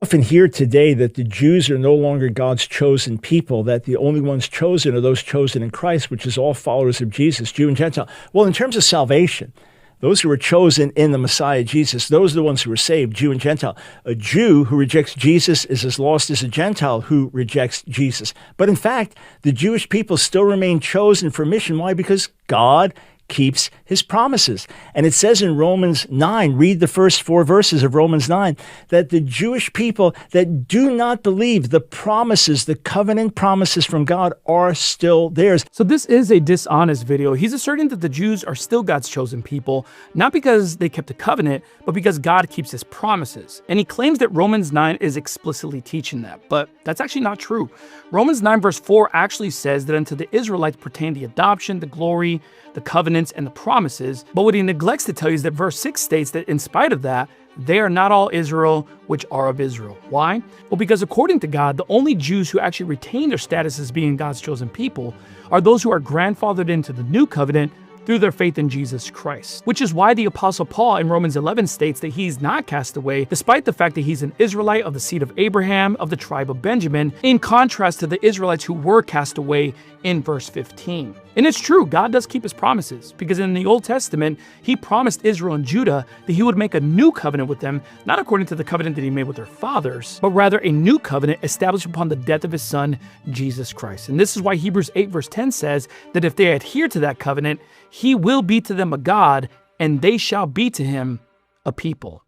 Often hear today that the Jews are no longer God's chosen people, that the only ones chosen are those chosen in Christ, which is all followers of Jesus, Jew and Gentile. Well, in terms of salvation, those who were chosen in the Messiah, Jesus, those are the ones who were saved, Jew and Gentile. A Jew who rejects Jesus is as lost as a Gentile who rejects Jesus. But in fact, the Jewish people still remain chosen for mission. Why? Because God keeps his promises. And it says in Romans 9, read the first 4 verses of Romans 9, that the Jewish people that do not believe the promises, the covenant promises from God are still theirs. So this is a dishonest video. He's asserting that the Jews are still God's chosen people, not because they kept the covenant, but because God keeps his promises. And he claims that Romans 9 is explicitly teaching that, but that's actually not true. Romans 9 verse 4 actually says that unto the Israelites pertain the adoption, the glory, the covenants, and the promises. But what he neglects to tell you is that verse 6 states that in spite of that, they are not all Israel which are of Israel. Why? Well, because according to God, the only Jews who actually retain their status as being God's chosen people are those who are grandfathered into the new covenant through their faith in Jesus Christ. Which is why the Apostle Paul in Romans 11 states that he's not cast away, despite the fact that he's an Israelite of the seed of Abraham, of the tribe of Benjamin, in contrast to the Israelites who were cast away in verse 15. And it's true, God does keep his promises, because in the Old Testament, he promised Israel and Judah that he would make a new covenant with them, not according to the covenant that he made with their fathers, but rather a new covenant established upon the death of his son, Jesus Christ. And this is why Hebrews 8 verse 10 says that if they adhere to that covenant, he will be to them a God, and they shall be to him a people,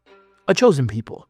a chosen people.